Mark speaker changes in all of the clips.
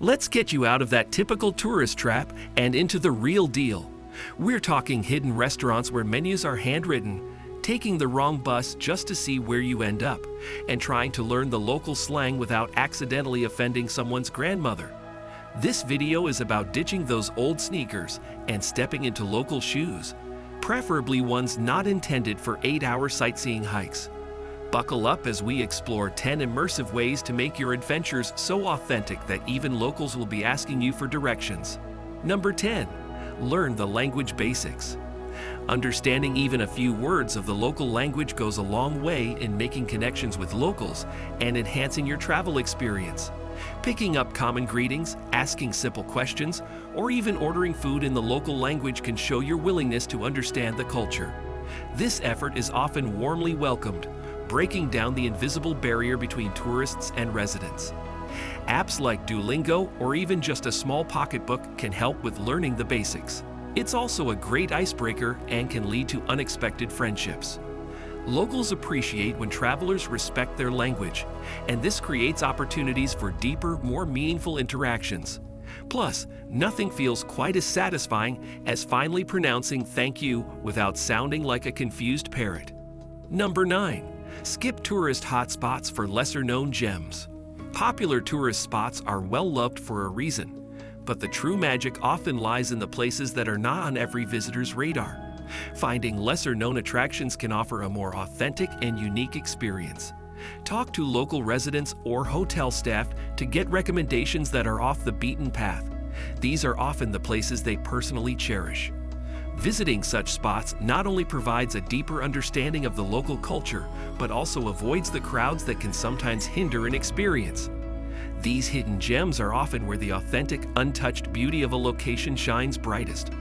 Speaker 1: Let's get you out of that typical tourist trap and into the real deal. We're talking hidden restaurants where menus are handwritten, taking the wrong bus just to see where you end up, and trying to learn the local slang without accidentally offending someone's grandmother. This video is about ditching those old sneakers and stepping into local shoes, preferably ones not intended for 8-hour sightseeing hikes. Buckle up as we explore 10 immersive ways to make your adventures so authentic that even locals will be asking you for directions. Number 10. Learn the language basics. Understanding even a few words of the local language goes a long way in making connections with locals and enhancing your travel experience. Picking up common greetings, asking simple questions, or even ordering food in the local language can show your willingness to understand the culture. This effort is often warmly welcomed, breaking down the invisible barrier between tourists and residents. Apps like Duolingo or even just a small pocketbook can help with learning the basics. It's also a great icebreaker and can lead to unexpected friendships. Locals appreciate when travelers respect their language, and this creates opportunities for deeper, more meaningful interactions. Plus, nothing feels quite as satisfying as finally pronouncing thank you without sounding like a confused parrot. Number 9. Skip tourist hotspots for lesser-known gems. Popular tourist spots are well-loved for a reason, but the true magic often lies in the places that are not on every visitor's radar. Finding lesser-known attractions can offer a more authentic and unique experience. Talk to local residents or hotel staff to get recommendations that are off the beaten path. These are often the places they personally cherish. Visiting such spots not only provides a deeper understanding of the local culture, but also avoids the crowds that can sometimes hinder an experience. These hidden gems are often where the authentic, untouched beauty of a location shines brightest,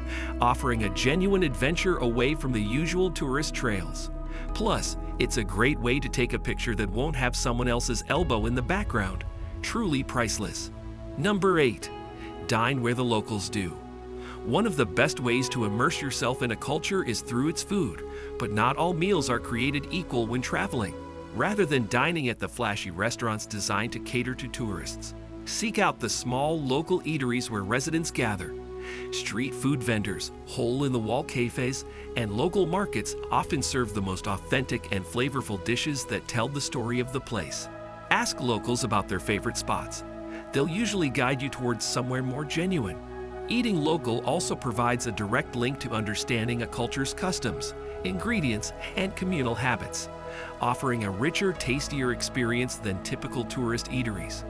Speaker 1: offering a genuine adventure away from the usual tourist trails. Plus, it's a great way to take a picture that won't have someone else's elbow in the background. Truly priceless. Number 8. Dine where the locals do. One of the best ways to immerse yourself in a culture is through its food, but not all meals are created equal when traveling. Rather than dining at the flashy restaurants designed to cater to tourists, seek out the small local eateries where residents gather. Street food vendors, hole-in-the-wall cafes, and local markets often serve the most authentic and flavorful dishes that tell the story of the place. Ask locals about their favorite spots. They'll usually guide you towards somewhere more genuine. Eating local also provides a direct link to understanding a culture's customs, ingredients, and communal habits, offering a richer, tastier experience than typical tourist eateries.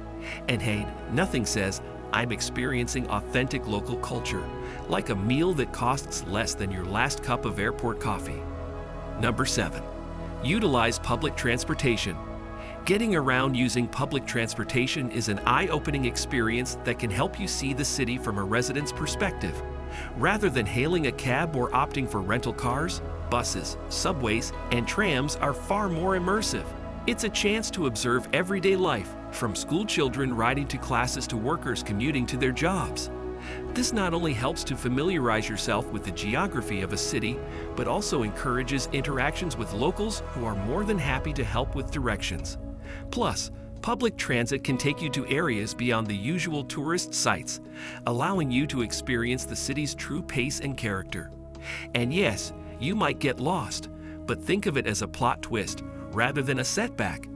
Speaker 1: And hey, nothing says, "I'm experiencing authentic local culture," like a meal that costs less than your last cup of airport coffee. Number 7. Utilize public transportation. Getting around using public transportation is an eye-opening experience that can help you see the city from a resident's perspective. Rather than hailing a cab or opting for rental cars, buses, subways, and trams are far more immersive. It's a chance to observe everyday life, from school children riding to classes to workers commuting to their jobs. This not only helps to familiarize yourself with the geography of a city, but also encourages interactions with locals who are more than happy to help with directions. Plus, public transit can take you to areas beyond the usual tourist sites, allowing you to experience the city's true pace and character. And yes, you might get lost, but think of it as a plot twist rather than a setback.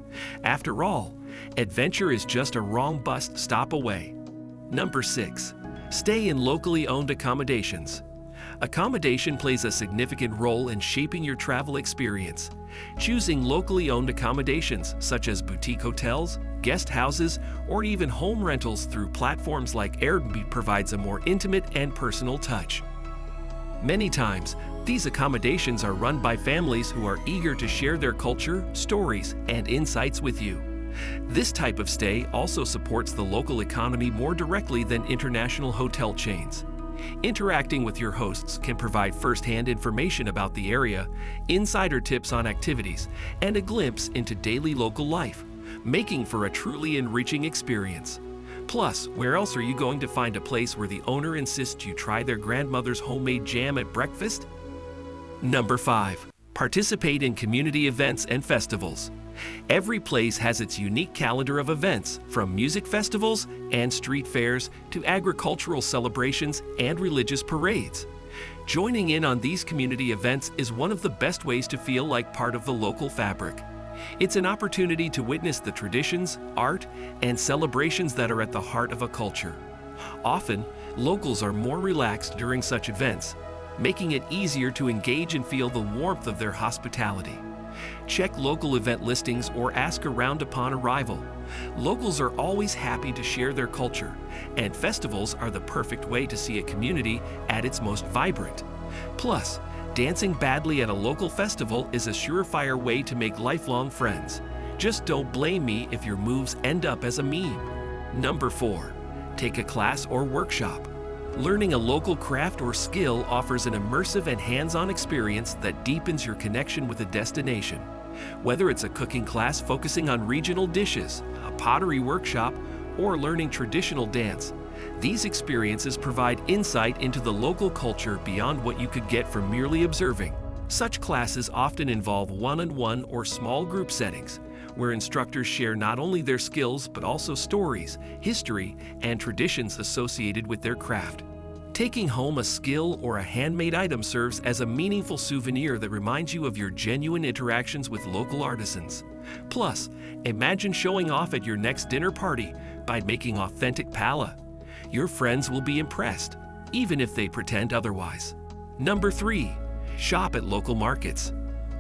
Speaker 1: After all, adventure is just a wrong bus stop away. Number 6. Stay in locally owned accommodations. Accommodation plays a significant role in shaping your travel experience. Choosing locally owned accommodations such as boutique hotels, guest houses, or even home rentals through platforms like Airbnb provides a more intimate and personal touch. Many times, these accommodations are run by families who are eager to share their culture, stories, and insights with you. This type of stay also supports the local economy more directly than international hotel chains. Interacting with your hosts can provide first-hand information about the area, insider tips on activities, and a glimpse into daily local life, making for a truly enriching experience. Plus, where else are you going to find a place where the owner insists you try their grandmother's homemade jam at breakfast? Number 5. Participate in community events and festivals. Every place has its unique calendar of events, from music festivals and street fairs to agricultural celebrations and religious parades. Joining in on these community events is one of the best ways to feel like part of the local fabric. It's an opportunity to witness the traditions, art, and celebrations that are at the heart of a culture. Often, locals are more relaxed during such events, making it easier to engage and feel the warmth of their hospitality. Check local event listings or ask around upon arrival. Locals are always happy to share their culture, and festivals are the perfect way to see a community at its most vibrant. Plus, dancing badly at a local festival is a surefire way to make lifelong friends. Just don't blame me if your moves end up as a meme. Number 4. Take a class or workshop. Learning a local craft or skill offers an immersive and hands-on experience that deepens your connection with a destination. Whether it's a cooking class focusing on regional dishes, a pottery workshop, or learning traditional dance, these experiences provide insight into the local culture beyond what you could get from merely observing. Such classes often involve one-on-one or small group settings, where instructors share not only their skills but also stories, history, and traditions associated with their craft. Taking home a skill or a handmade item serves as a meaningful souvenir that reminds you of your genuine interactions with local artisans. Plus, imagine showing off at your next dinner party by making authentic pala. Your friends will be impressed, even if they pretend otherwise. Number 3. Shop at local markets.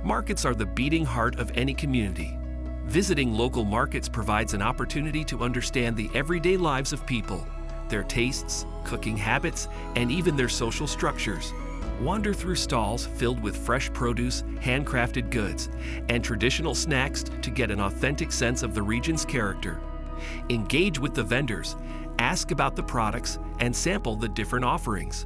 Speaker 1: Markets are the beating heart of any community. Visiting local markets provides an opportunity to understand the everyday lives of people, their tastes, cooking habits, and even their social structures. Wander through stalls filled with fresh produce, handcrafted goods, and traditional snacks to get an authentic sense of the region's character. Engage with the vendors, ask about the products, and sample the different offerings.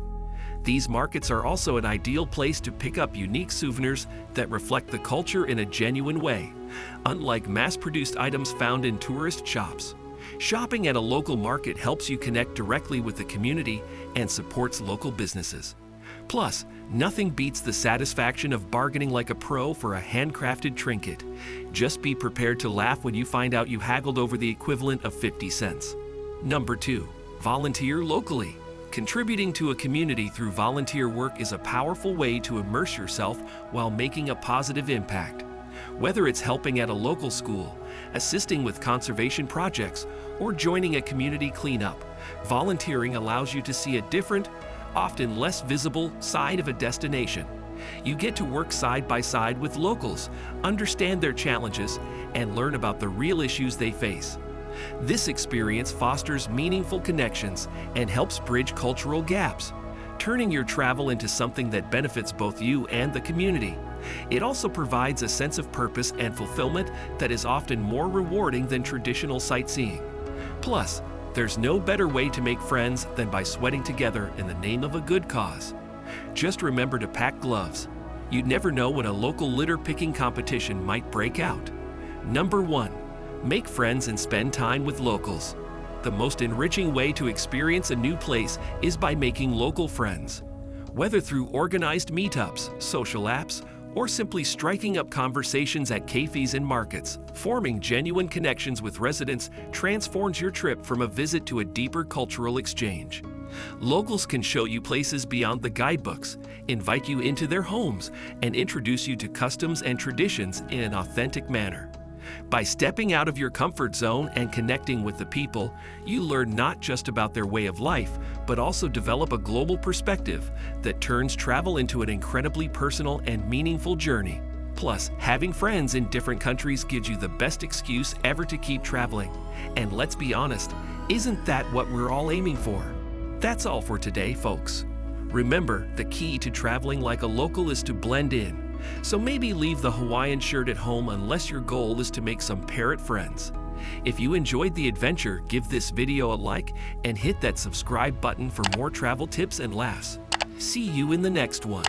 Speaker 1: These markets are also an ideal place to pick up unique souvenirs that reflect the culture in a genuine way, unlike mass-produced items found in tourist shops. Shopping at a local market helps you connect directly with the community and supports local businesses. Plus, nothing beats the satisfaction of bargaining like a pro for a handcrafted trinket. Just be prepared to laugh when you find out you haggled over the equivalent of 50 cents. Number 2. Volunteer locally. Contributing to a community through volunteer work is a powerful way to immerse yourself while making a positive impact. Whether it's helping at a local school, assisting with conservation projects, or joining a community cleanup, volunteering allows you to see a different, often less visible side of a destination. You get to work side by side with locals, understand their challenges, and learn about the real issues they face. This experience fosters meaningful connections and helps bridge cultural gaps, turning your travel into something that benefits both you and the community. It also provides a sense of purpose and fulfillment that is often more rewarding than traditional sightseeing. Plus, there's no better way to make friends than by sweating together in the name of a good cause. Just remember to pack gloves. You'd never know when a local litter picking competition might break out. Number 1. Make friends and spend time with locals. The most enriching way to experience a new place is by making local friends. Whether through organized meetups, social apps, or simply striking up conversations at cafes and markets, forming genuine connections with residents transforms your trip from a visit to a deeper cultural exchange. Locals can show you places beyond the guidebooks, invite you into their homes, and introduce you to customs and traditions in an authentic manner. By stepping out of your comfort zone and connecting with the people, you learn not just about their way of life, but also develop a global perspective that turns travel into an incredibly personal and meaningful journey. Plus, having friends in different countries gives you the best excuse ever to keep traveling. And let's be honest, isn't that what we're all aiming for? That's all for today, folks. Remember, the key to traveling like a local is to blend in. So maybe leave the Hawaiian shirt at home unless your goal is to make some parrot friends. If you enjoyed the adventure, give this video a like and hit that subscribe button for more travel tips and laughs. See you in the next one.